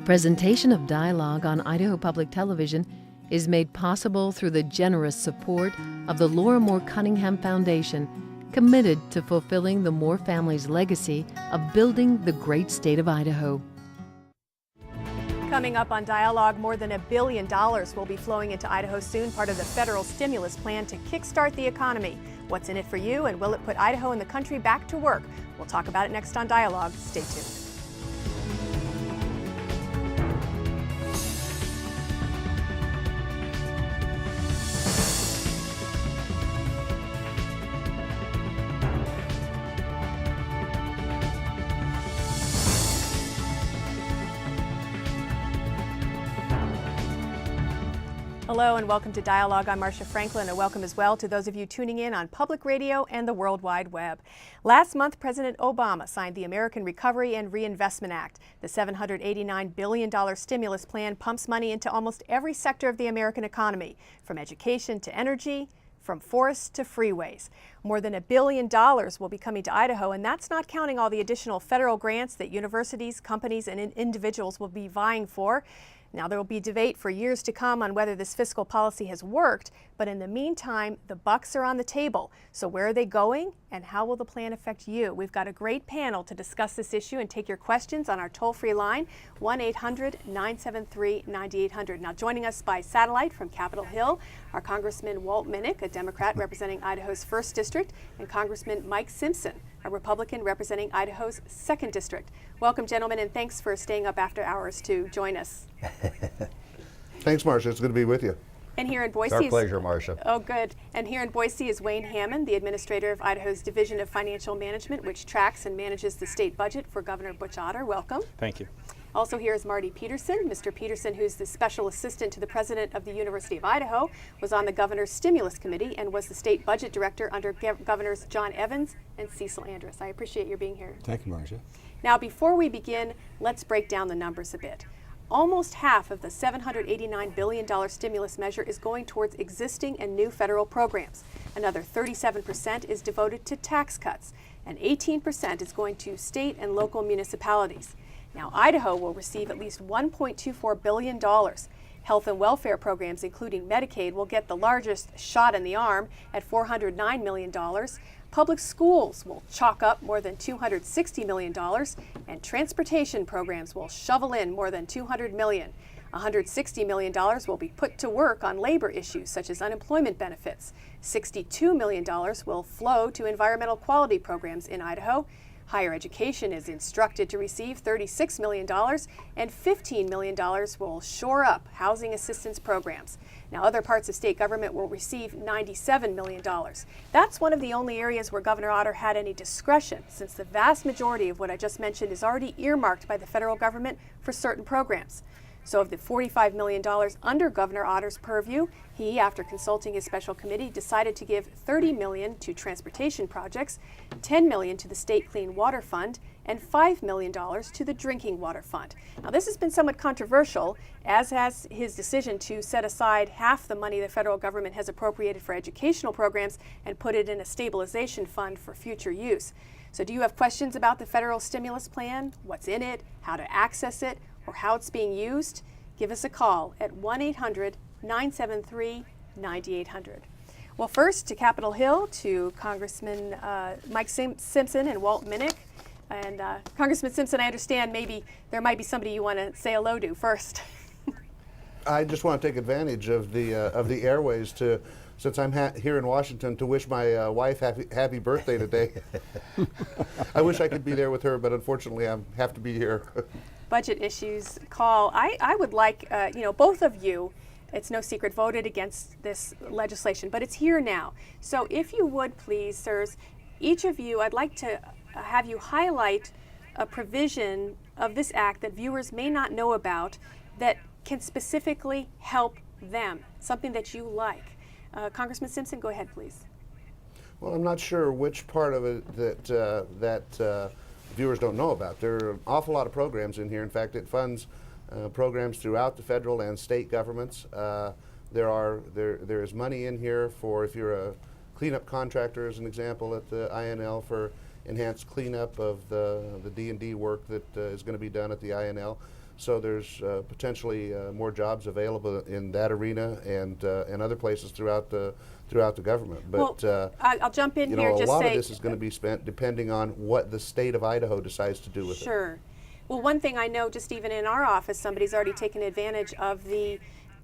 Presentation of dialogue on Idaho Public Television is made possible through the generous support of the Laura Moore Cunningham Foundation, committed to fulfilling the Moore family's legacy of building the great state of Idaho. Coming up on Dialogue, more than $1 billion will be flowing into Idaho soon, part of the federal stimulus plan to kickstart the economy. What's in it for you, and will it put Idaho and the country back to work? We'll talk about it next on Dialogue. Stay tuned. Hello and welcome to Dialogue. I'm Marcia Franklin, and welcome as well to those of you tuning in on public radio and the World Wide Web. Last month, President Obama signed the American Recovery and Reinvestment Act. The $789 billion stimulus plan pumps money into almost every sector of the American economy, from education to energy, from forests to freeways. More than $1 billion will be coming to Idaho, and that's not counting all the additional federal grants that universities, companies, and individuals will be vying for. Now, there will be debate for years to come on whether this fiscal policy has worked, but in the meantime, the bucks are on the table. So where are they going, and how will the plan affect you? We've got a great panel to discuss this issue and take your questions on our toll-free line, 1-800-973-9800. Now, joining us by satellite from Capitol Hill are Congressman Walt Minnick, a Democrat representing Idaho's 1st District, and Congressman Mike Simpson, a Republican representing Idaho's 2nd District. Welcome, gentlemen, and thanks for staying up after hours to join us. Thanks, Marcia. It's good to be with you. And here in Boise, it's our pleasure, Marcia. Oh, good. And here in Boise is Wayne Hammon, the administrator of Idaho's Division of Financial Management, which tracks and manages the state budget for Governor Butch Otter. Welcome. Thank you. Also here is Marty Peterson. Mr. Peterson, who's the special assistant to the president of the University of Idaho, was on the governor's stimulus committee and was the state budget director under Governors John Evans and Cecil Andrus. I appreciate your being here. Thank you, Marcia. Now, before we begin, let's break down the numbers a bit. Almost half of the $789 billion stimulus measure is going towards existing and new federal programs. Another 37% is devoted to tax cuts, and 18% is going to state and local municipalities. Now, Idaho will receive at least $1.24 billion. Health and welfare programs, including Medicaid, will get the largest shot in the arm at $409 million. Public schools will chalk up more than $260 million, and transportation programs will shovel in more than $200 million. $160 million will be put to work on labor issues such as unemployment benefits. $62 million will flow to environmental quality programs in Idaho. Higher education is instructed to receive $36 million, and $15 million will shore up housing assistance programs. Now, other parts of state government will receive $97 million. That's one of the only areas where Governor Otter had any discretion, since the vast majority of what I just mentioned is already earmarked by the federal government for certain programs. So of the $45 million under Governor Otter's purview, he, after consulting his special committee, decided to give $30 million to transportation projects, $10 million to the State Clean Water Fund, and $5 million to the Drinking Water Fund. Now, this has been somewhat controversial, as has his decision to set aside half the money the federal government has appropriated for educational programs and put it in a stabilization fund for future use. So do you have questions about the federal stimulus plan, what's in it, how to access it, or how it's being used? Give us a call at 1-800-973-9800. Well, first to Capitol Hill, to Congressman Mike Simpson and Walt Minnick. And Congressman Simpson, I understand maybe there might be somebody you want to say hello to first. I just want to take advantage of the airways to, since I'm here in Washington, to wish my wife happy birthday today. I wish I could be there with her, but unfortunately I have to be here. Budget issues call. I would like, both of you, it's no secret, voted against this legislation, but it's here now. So if you would please, sirs, each of you, I'd like to have you highlight a provision of this act that viewers may not know about that can specifically help them, something that you like. Congressman Simpson, go ahead, please. Well, I'm not sure which part of it that viewers don't know about. There are an awful lot of programs in here. In fact, it funds programs throughout the federal and state governments. There is money in here for, if you're a cleanup contractor, as an example, at the INL, for enhanced cleanup of the D&D work that is going to be done at the INL. So there's potentially more jobs available in that arena and other places throughout the government. But well, I'll jump in you here. know, a just lot say, of this is going to be spent depending on what the state of Idaho decides to do with it. Sure. Well, one thing I know, just even in our office, somebody's already taken advantage of the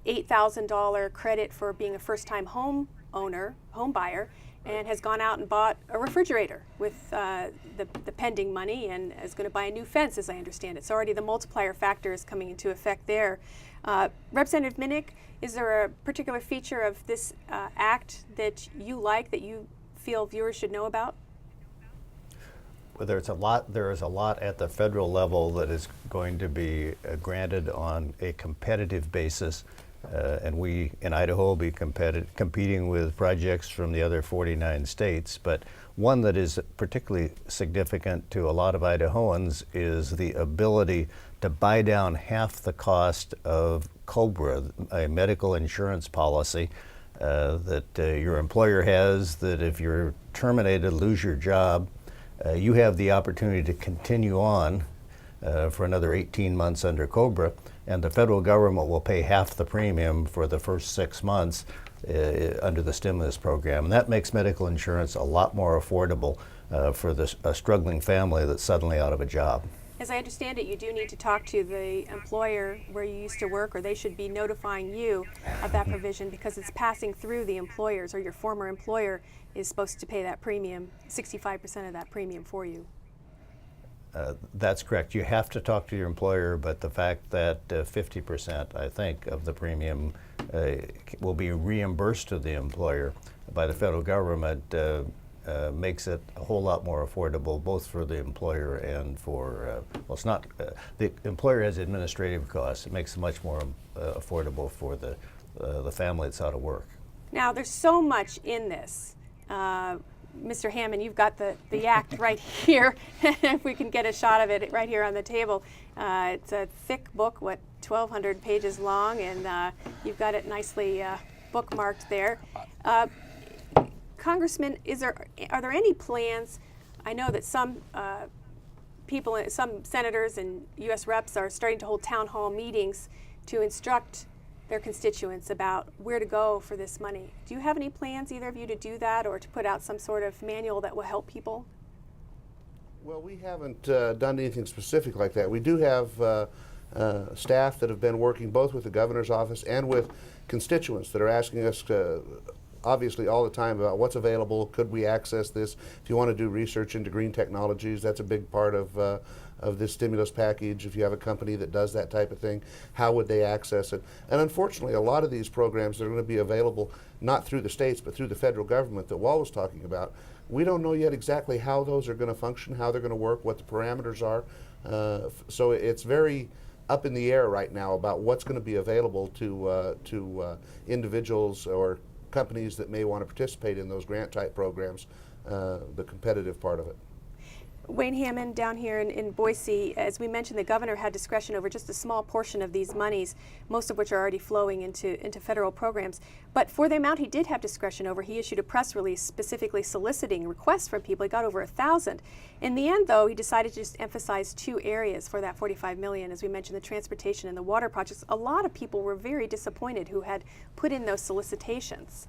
$8,000 credit for being a first-time home buyer, and has gone out and bought a refrigerator with the pending money, and is going to buy a new fence, as I understand it. So already the multiplier factor is coming into effect there. Representative Minnick, is there a particular feature of this act that you like, that you feel viewers should know about? Well, there is a lot at the federal level that is going to be granted on a competitive basis. And we in Idaho will be competing with projects from the other 49 states. But one that is particularly significant to a lot of Idahoans is the ability to buy down half the cost of COBRA, a medical insurance policy that your employer has, that if you're terminated, lose your job, you have the opportunity to continue on for another 18 months under COBRA, and the federal government will pay half the premium for the first 6 months under the stimulus program. And that makes medical insurance a lot more affordable for a struggling family that's suddenly out of a job. As I understand it, you do need to talk to the employer where you used to work, or they should be notifying you of that provision, because it's passing through the employers, or your former employer is supposed to pay that premium, 65% of that premium for you. That's correct. You have to talk to your employer, but the fact that 50%, I think, of the premium will be reimbursed to the employer by the federal government makes it a whole lot more affordable, both for the employer and for, well, it's not, the employer has administrative costs. It makes it much more affordable for the family that's out of work. Now, there's so much in this. Mr. Hammon, you've got the act right here. If we can get a shot of it right here on the table. It's a thick book, 1,200 pages long, and you've got it nicely bookmarked there. Congressman, are there any plans? I know that some some senators and U.S. reps are starting to hold town hall meetings to instruct their constituents about where to go for this money. Do you have any plans, either of you, to do that, or to put out some sort of manual that will help people? Well, we haven't done anything specific like that. We do have staff that have been working both with the governor's office and with constituents that are asking us to, obviously all the time, about what's available, could we access this. If you want to do research into green technologies, that's a big part of this stimulus package. If you have a company that does that type of thing, how would they access it? And unfortunately, a lot of these programs that are going to be available not through the states but through the federal government that Walt was talking about, we don't know yet exactly how those are going to function, how they're going to work, what the parameters are. So it's very up in the air right now about what's going to be available to individuals or companies that may want to participate in those grant type programs, the competitive part of it. Wayne Hammon, down here in Boise, as we mentioned, the governor had discretion over just a small portion of these monies, most of which are already flowing into federal programs. But for the amount he did have discretion over, he issued a press release specifically soliciting requests from people. He got over 1,000. In the end, though, he decided to just emphasize 2 areas for that $45 million. As we mentioned, the transportation and the water projects. A lot of people were very disappointed who had put in those solicitations.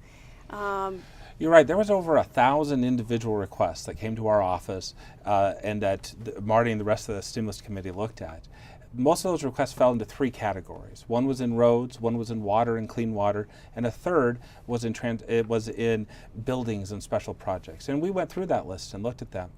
You're right. There was over 1,000 individual requests that came to our office and that Marty and the rest of the stimulus committee looked at. Most of those requests fell into 3 categories. One was in roads, one was in water and clean water, and a third was in buildings and special projects. And we went through that list and looked at them.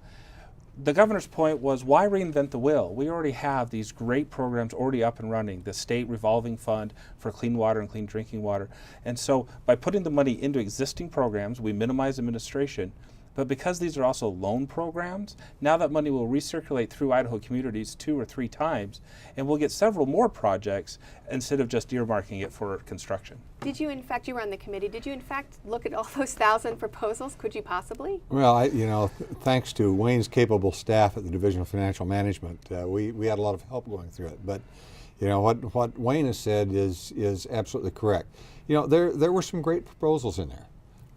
The governor's point was, why reinvent the wheel? We already have these great programs already up and running, the state revolving fund for clean water and clean drinking water. And so by putting the money into existing programs, we minimize administration. But because these are also loan programs, now that money will recirculate through Idaho communities 2 or 3 times, and we'll get several more projects instead of just earmarking it for construction. Did you, in fact, you were on the committee, did you in fact look at all those 1,000 proposals? Could you possibly? Well, thanks to Wayne's capable staff at the Division of Financial Management, we had a lot of help going through it. But what Wayne has said is absolutely correct. There were some great proposals in there.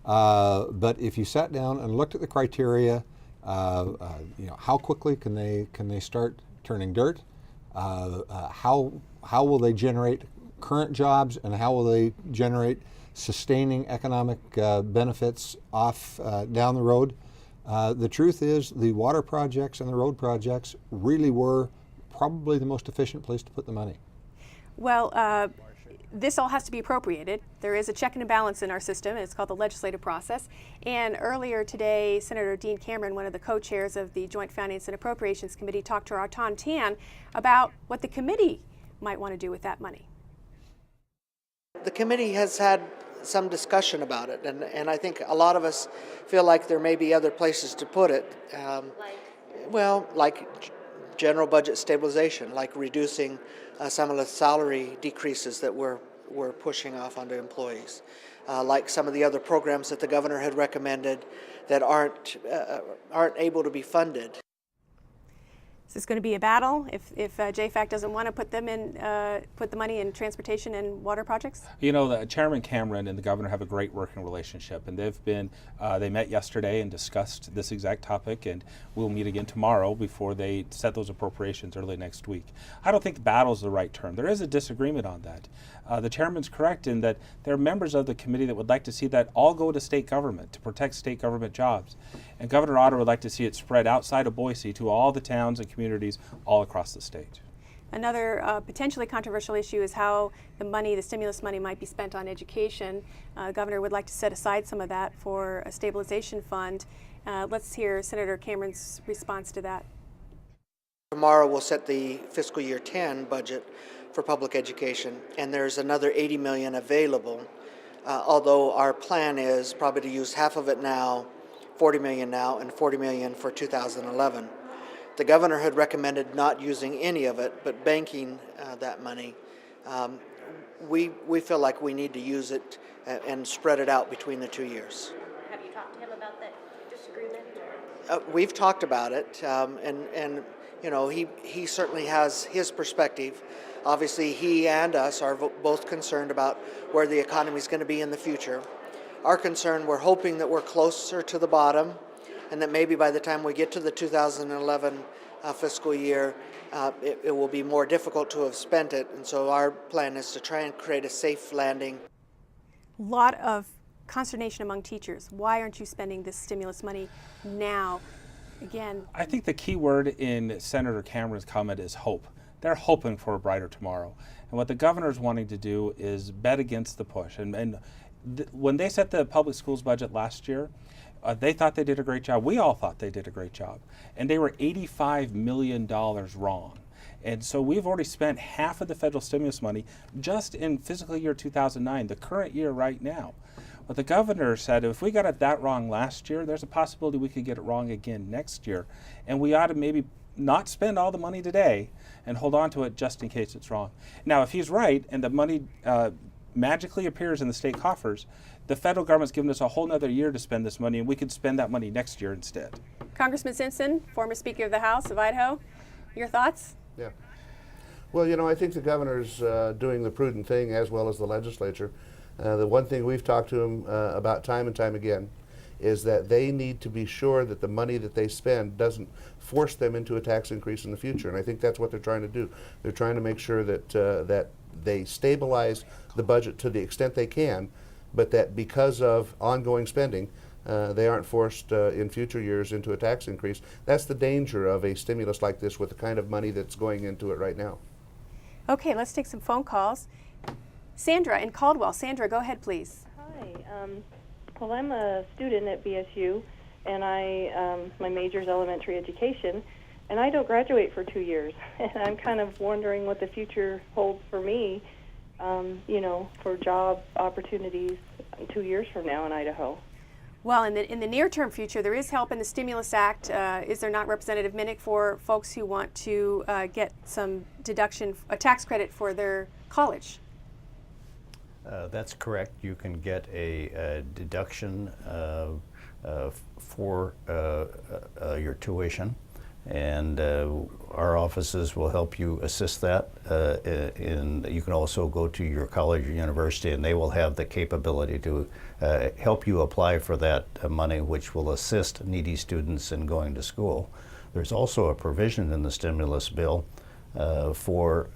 But if you sat down and looked at the criteria How quickly can they start turning dirt? How will they generate current jobs, and how will they generate sustaining economic benefits off down the road? The truth is, the water projects and the road projects really were probably the most efficient place to put the money. Well, this all has to be appropriated. There is a check and a balance in our system. It's called the legislative process. And earlier today, Senator Dean Cameron, one of the co-chairs of the Joint Finance and Appropriations Committee, talked to our Tom Tan about what the committee might want to do with that money. The committee has had some discussion about it, and I think a lot of us feel like there may be other places to put it. Like general budget stabilization, like reducing some of the salary decreases that we're pushing off onto employees, like some of the other programs that the governor had recommended that aren't able to be funded. Is this going to be a battle if JFAC doesn't want to put them in, put the money in transportation and water projects? You know, the Chairman Cameron and the governor have a great working relationship, and they met yesterday and discussed this exact topic, and we'll meet again tomorrow before they set those appropriations early next week. I don't think battle is the right term. There is a disagreement on that. The chairman's correct in that there are members of the committee that would like to see that all go to state government to protect state government jobs. And Governor Otter would like to see it spread outside of Boise to all the towns and communities all across the state. Another potentially controversial issue is how the stimulus money might be spent on education. The governor would like to set aside some of that for a stabilization fund. Let's hear Senator Cameron's response to that. Tomorrow we'll set the fiscal year 10 budget for public education, and there's another $80 million available, although our plan is probably to use half of it now, $40 million now, and $40 million for 2011. The governor had recommended not using any of it, but banking that money. We feel like we need to use it and spread it out between the 2 years. Have you talked to him about that disagreement? We've talked about it, and you know, he certainly has his perspective. Obviously, he and us are both concerned about where the economy is going to be in the future. Our concern, we're hoping that we're closer to the bottom, and that maybe by the time we get to the 2011 fiscal year, it will be more difficult to have spent it. And so our plan is to try and create a safe landing. A lot of consternation among teachers. Why aren't you spending this stimulus money now? Again, I think the key word in Senator Cameron's comment is hope. They're hoping for a brighter tomorrow. And what the governor's wanting to do is bet against the push. And when they set the public schools budget last year, they thought they did a great job. We all thought they did a great job. And they were $85 million wrong. And so we've already spent half of the federal stimulus money just in fiscal year 2009, the current year right now. But the governor said if we got it that wrong last year, there's a possibility we could get it wrong again next year. And we ought to maybe not spend all the money today and hold on to it just in case it's wrong. Now, if he's right and the money magically appears in the state coffers, the federal government's given us a whole nother year to spend this money, and we could spend that money next year instead. Congressman Simpson, former Speaker of the House of Idaho, your thoughts? Yeah. Well, you know, I think the governor's doing the prudent thing, as well as the legislature. The one thing we've talked to him about time and time again is that they need to be sure that the money that they spend doesn't force them into a tax increase in the future. And I think that's what they're trying to do. They're trying to make sure that that they stabilize the budget to the extent they can, but that because of ongoing spending, they aren't forced in future years into a tax increase. That's the danger of a stimulus like this with the kind of money that's going into it right now. Okay, let's take some phone calls. Sandra in Caldwell. Sandra, go ahead, please. Hi. Well, I'm a student at BSU, and my major is elementary education, and I don't graduate for 2 years. And I'm kind of wondering what the future holds for me, for job opportunities 2 years from now in Idaho. Well, in the near-term future, there is help in the Stimulus Act. Is there not, Representative Minnick, for folks who want to get some deduction, a tax credit for their college? That's correct. You can get a deduction for your tuition, And our offices will help you assist that. And you can also go to your college or university, and they will have the capability to help you apply for that money, which will assist needy students in going to school. There's also a provision in the stimulus bill for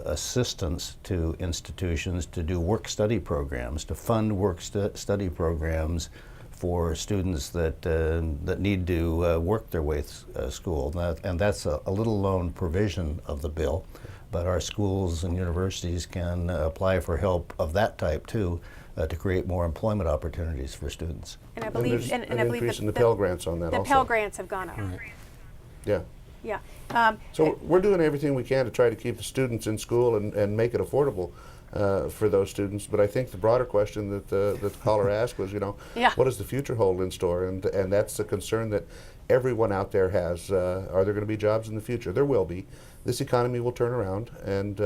assistance to institutions to do work-study programs, to fund work-study programs for students that need to work their way through school. And that's a little known provision of the bill, but our schools and universities can apply for help of that type too, to create more employment opportunities for students. And I believe, and I believe the Pell Grants on that the also. Pell Grants have gone up. Right. Yeah. Yeah. So we're doing everything we can to try to keep the students in school and make it affordable for those students. But I think the broader question that the caller asked was, Yeah. what does the future hold in store? And that's the concern that everyone out there has. Are there going to be jobs in the future? There will be. This economy will turn around, and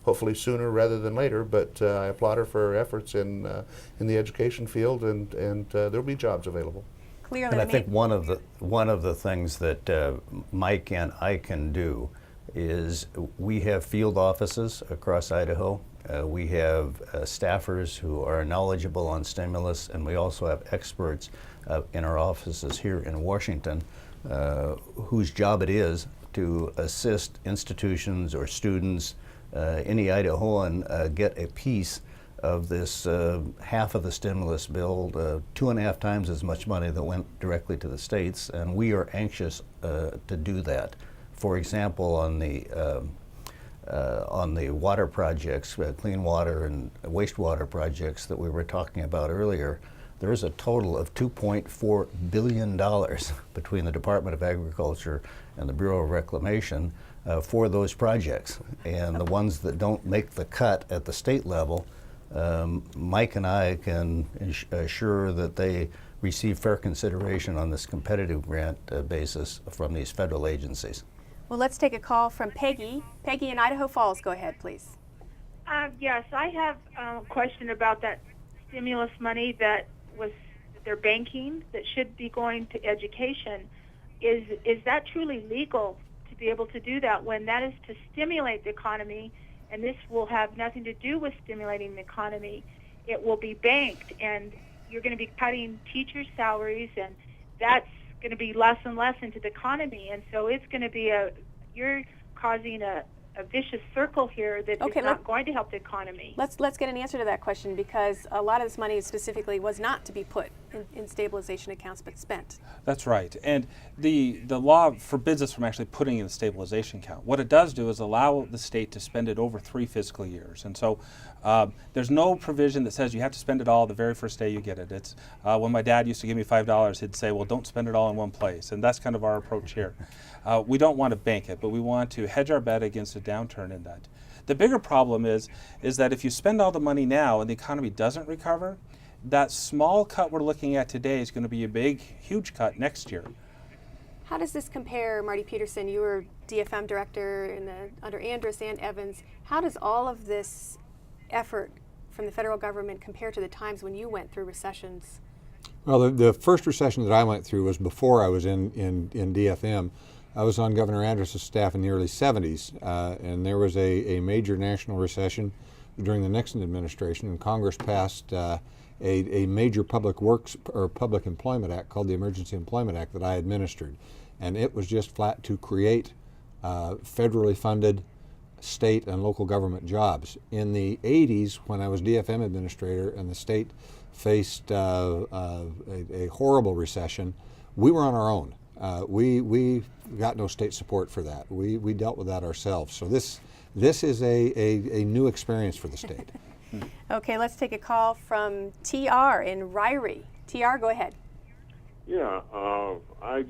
hopefully sooner rather than later. But I applaud her for her efforts in the education field, and there'll be jobs available. Clearly, And I think one of the things that Mike and I can do is we have field offices across Idaho. We have staffers who are knowledgeable on stimulus, and we also have experts in our offices here in Washington whose job it is to assist institutions or students, any Idahoan, get a piece of this half of the stimulus bill, 2.5 times as much money that went directly to the states, and we are anxious to do that. For example, on the water projects, clean water and wastewater projects that we were talking about earlier, there is a total of $2.4 billion between the Department of Agriculture and the Bureau of Reclamation for those projects. And the ones that don't make the cut at the state level, Mike and I can assure that they receive fair consideration on this competitive grant basis from these federal agencies. well, let's take a call from Peggy. Peggy in Idaho Falls. Go ahead, please. Yes, I have a question about that stimulus money that they're banking that should be going to education. Is that truly legal to be able to do that when that is to stimulate the economy, and this will have nothing to do with stimulating the economy? It will be banked, and you're going to be cutting teachers' salaries, and that's going to be less and less into the economy, and so it's going to be you're causing a vicious circle here that is not going to help the economy. Let's get an answer to that question, because a lot of this money specifically was not to be put in stabilization accounts but spent. That's right. And the law forbids us from actually putting in the stabilization account. What it does do is allow the state to spend it over 3 fiscal years. And so there's no provision that says you have to spend it all the very first day you get it. It's when my dad used to give me $5, he'd say, well, don't spend it all in one place. And that's kind of our approach here. We don't want to bank it, but we want to hedge our bet against a downturn in that. The bigger problem is that if you spend all the money now and the economy doesn't recover, that small cut we're looking at today is going to be a big, huge cut next year. How does this compare, Marty Peterson? You were DFM director under Andrus and Evans. How does all of this effort from the federal government compare to the times when you went through recessions? Well, the first recession that I went through was before I was in DFM. I was on Governor Andrus' staff in the early 70s, and there was a major national recession during the Nixon administration, and Congress passed a major public works or public employment act called the Emergency Employment Act that I administered. And it was just flat to create federally funded state and local government jobs. In the 80s, when I was DFM administrator and the state faced a horrible recession, we were on our own. We got no state support for that. We dealt with that ourselves. So this is a new experience for the state. Okay, let's take a call from TR in Ryrie. TR, go ahead. Yeah, I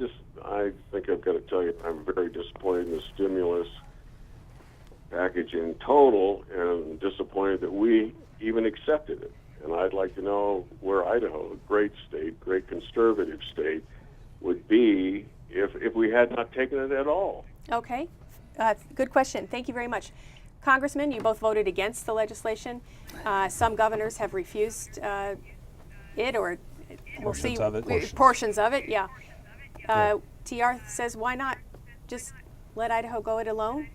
think I've got to tell you I'm very disappointed in the stimulus package in total, and disappointed that we even accepted it. And I'd like to know where Idaho, a great state, great conservative state, would be if we had not taken it at all. Okay, good question. Thank you very much. Congressman, you both voted against the legislation. Some governors have refused it, or we'll see. Portions of it. Portions of it, yeah. TR says, why not just let Idaho go it alone?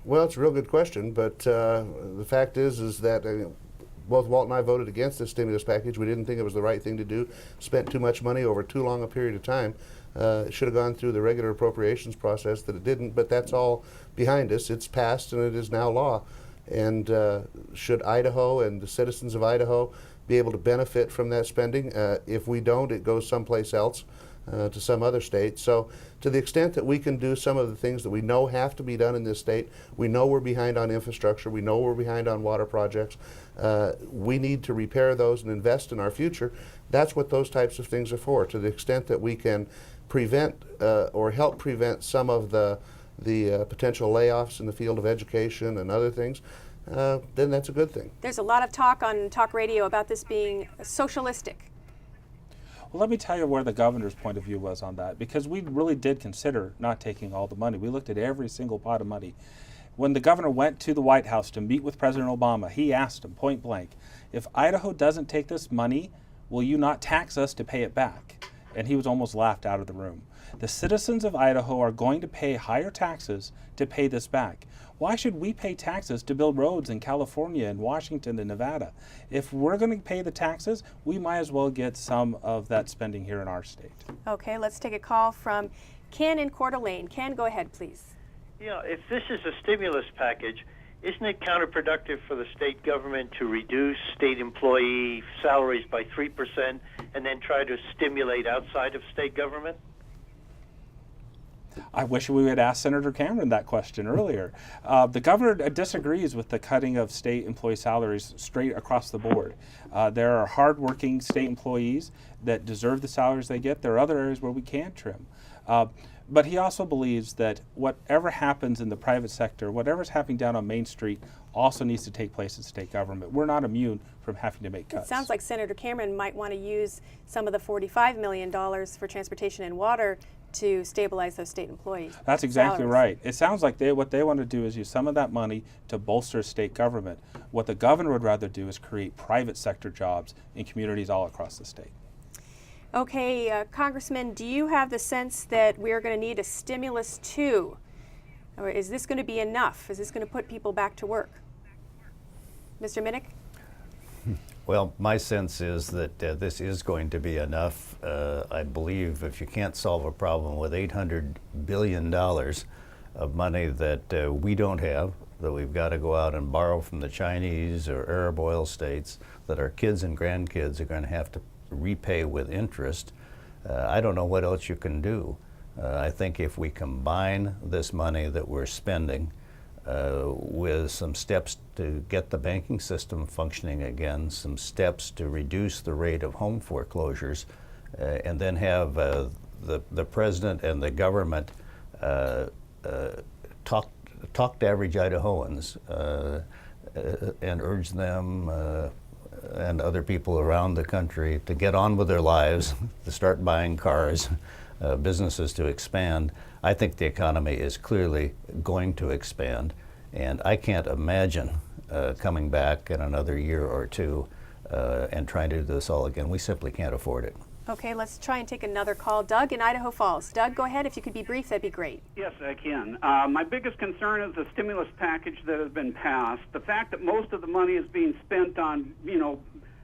Well, it's a real good question, but the fact is that both Walt and I voted against this stimulus package. We didn't think it was the right thing to do. Spent too much money over too long a period of time. It should have gone through the regular appropriations process that it didn't, but that's all behind us. It's passed and it is now law. And should Idaho and the citizens of Idaho be able to benefit from that spending? If we don't, it goes someplace else, to some other state. So to the extent that we can do some of the things that we know have to be done in this state, we know we're behind on infrastructure, we know we're behind on water projects, we need to repair those and invest in our future. That's what those types of things are for. To the extent that we can prevent or help prevent some of the potential layoffs in the field of education and other things, then that's a good thing. There's a lot of talk on talk radio about this being socialistic. Well, let me tell you where the governor's point of view was on that, because we really did consider not taking all the money. We looked at every single pot of money. When the governor went to the White House to meet with President Obama, he asked him point blank, if Idaho doesn't take this money, will you not tax us to pay it back? And he was almost laughed out of the room. The citizens of Idaho are going to pay higher taxes to pay this back. Why should we pay taxes to build roads in California and Washington and Nevada? If we're going to pay the taxes, we might as well get some of that spending here in our state. Okay, let's take a call from Ken in Coeur d'Alene. Ken, go ahead, please. Yeah, if this is a stimulus package, isn't it counterproductive for the state government to reduce state employee salaries by 3% and then try to stimulate outside of state government? I wish we had asked Senator Cameron that question earlier. The governor disagrees with the cutting of state employee salaries straight across the board. There are hardworking state employees that deserve the salaries they get. There are other areas where we can trim. But he also believes that whatever happens in the private sector, whatever's happening down on Main Street, also needs to take place in state government. We're not immune from having to make cuts. It sounds like Senator Cameron might want to use some of the $45 million for transportation and water to stabilize those state employees. That's exactly salaries. right. It sounds like what they want to do is use some of that money to bolster state government. What the governor would rather do is create private sector jobs in communities all across the state. Okay, Congressman, do you have the sense that we're going to need a stimulus too? Or is this going to be enough? Is this going to put people back to work? Mr. Minnick? Well, my sense is that this is going to be enough. I believe if you can't solve a problem with $800 billion of money that we don't have, that we've got to go out and borrow from the Chinese or Arab oil states, that our kids and grandkids are going to have to repay with interest, I don't know what else you can do. I think if we combine this money that we're spending with some steps to get the banking system functioning again, some steps to reduce the rate of home foreclosures, and then have the president and the government talk to average Idahoans and urge them and other people around the country to get on with their lives, to start buying cars, businesses to expand. I think the economy is clearly going to expand, and I can't imagine coming back in another year or two and trying to do this all again. We simply can't afford it. Okay, let's try and take another call. Doug in Idaho Falls. Doug, go ahead. If you could be brief, that'd be great. Yes, I can. My biggest concern is the stimulus package that has been passed. The fact that most of the money is being spent on,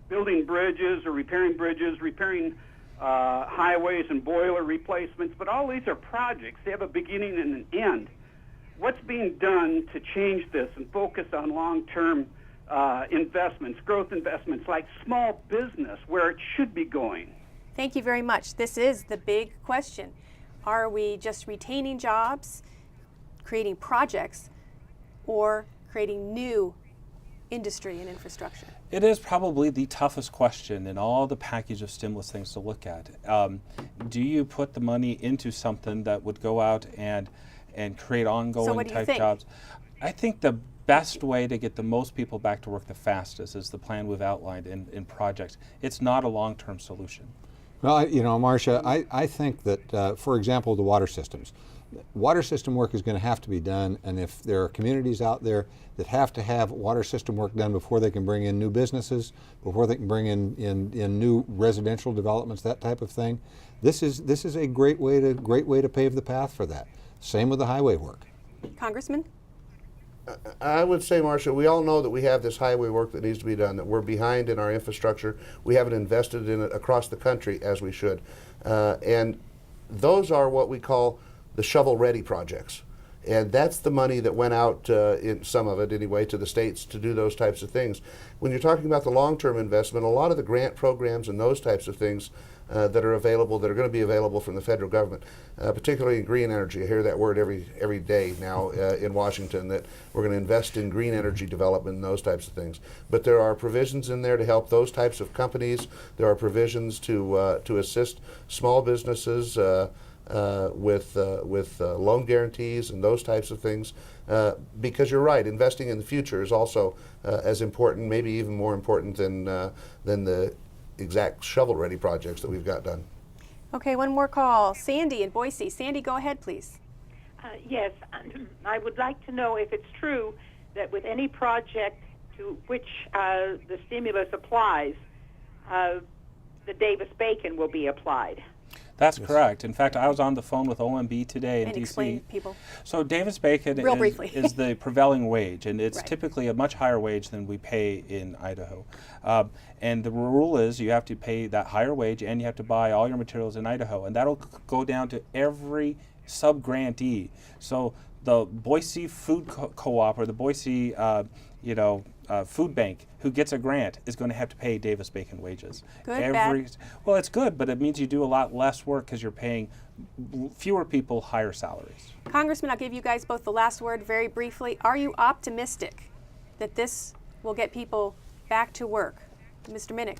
building bridges or repairing bridges, repairing highways and boiler replacements, but all these are projects. They have a beginning and an end. What's being done to change this and focus on long-term investments, growth investments, like small business, where it should be going? Thank you very much. This is the big question. Are we just retaining jobs, creating projects, or creating new industry and infrastructure? It is probably the toughest question in all the package of stimulus things to look at. Do you put the money into something that would go out and create ongoing type jobs? I think the best way to get the most people back to work the fastest is the plan we've outlined in projects. It's not a long-term solution. Well, Marcia, I think that, for example, the water systems, Water system work is going to have to be done, and if there are communities out there that have to have water system work done before they can bring in new businesses, before they can bring in new residential developments, that type of thing, this is a great way to pave the path for that. Same with the highway work. Congressman? I would say, Marcia, we all know that we have this highway work that needs to be done, that we're behind in our infrastructure. We haven't invested in it across the country as we should. And those are what we call the shovel-ready projects. And that's the money that went out, in some of it anyway, to the states to do those types of things. When you're talking about the long-term investment, a lot of the grant programs and those types of things that are available, that are going to be available from the federal government, particularly in green energy. I hear that word every day now in Washington, that we're going to invest in green energy development and those types of things. But there are provisions in there to help those types of companies. There are provisions to assist small businesses with loan guarantees and those types of things. Because you're right, investing in the future is also as important, maybe even more important than the exact shovel-ready projects that we've got done. Okay, one more call. Sandy in Boise. Sandy, go ahead, please. Yes, I would like to know if it's true that with any project to which the stimulus applies, the Davis-Bacon will be applied. That's correct. In fact, I was on the phone with OMB today in And D.C. explain, people. So Davis-Bacon is the prevailing wage, and it's typically a much higher wage than we pay in Idaho. And the rule is you have to pay that higher wage, and you have to buy all your materials in Idaho, and that'll go down to every sub-grantee. So the Boise Food Co-op or the Boise food bank who gets a grant is going to have to pay Davis-Bacon wages. Good, bad? Well, it's good, but it means you do a lot less work because you're paying fewer people higher salaries. Congressman, I'll give you guys both the last word very briefly. Are you optimistic that this will get people back to work? Mr. Minnick.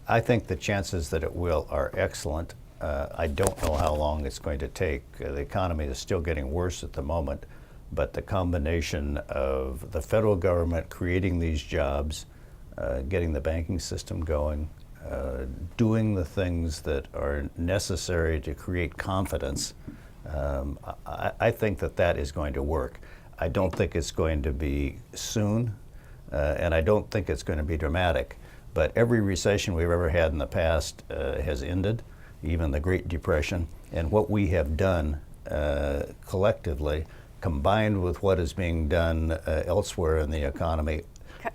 I think the chances that it will are excellent. I don't know how long it's going to take. The economy is still getting worse at the moment. But the combination of the federal government creating these jobs, getting the banking system going, doing the things that are necessary to create confidence, I think that is going to work. I don't think it's going to be soon, and I don't think it's going to be dramatic. But every recession we've ever had in the past has ended, even the Great Depression. And what we have done collectively, combined with what is being done elsewhere in the economy,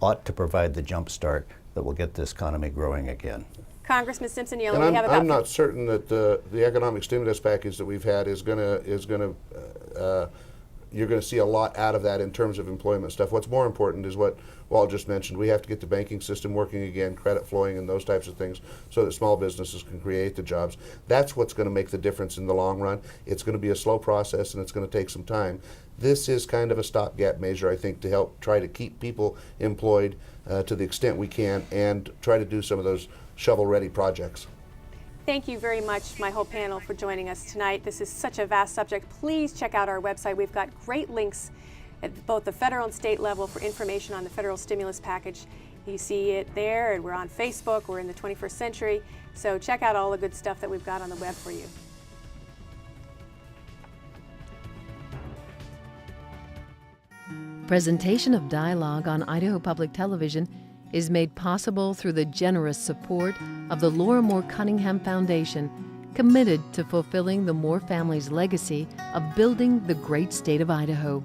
ought to provide the jump start that will get this economy growing again. Congressman Simpson, you and only have about. I'm not certain that the economic stimulus package that we've had is gonna you're going to see a lot out of that in terms of employment stuff. What's more important is what Walt just mentioned. We have to get the banking system working again, credit flowing and those types of things, so that small businesses can create the jobs. That's what's going to make the difference in the long run. It's going to be a slow process and it's going to take some time. This is kind of a stopgap measure, I think, to help try to keep people employed to the extent we can and try to do some of those shovel-ready projects. Thank you very much, my whole panel, for joining us tonight. This is such a vast subject. Please check out our website. We've got great links at both the federal and state level for information on the federal stimulus package. You see it there, and we're on Facebook. We're in the 21st century. So check out all the good stuff that we've got on the web for you. Presentation of dialogue on Idaho Public Television is made possible through the generous support of the Laura Moore Cunningham Foundation, committed to fulfilling the Moore family's legacy of building the great state of Idaho.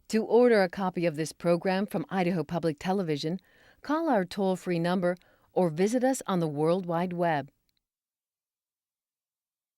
To order a copy of this program from Idaho Public Television, call our toll-free number or visit us on the World Wide Web.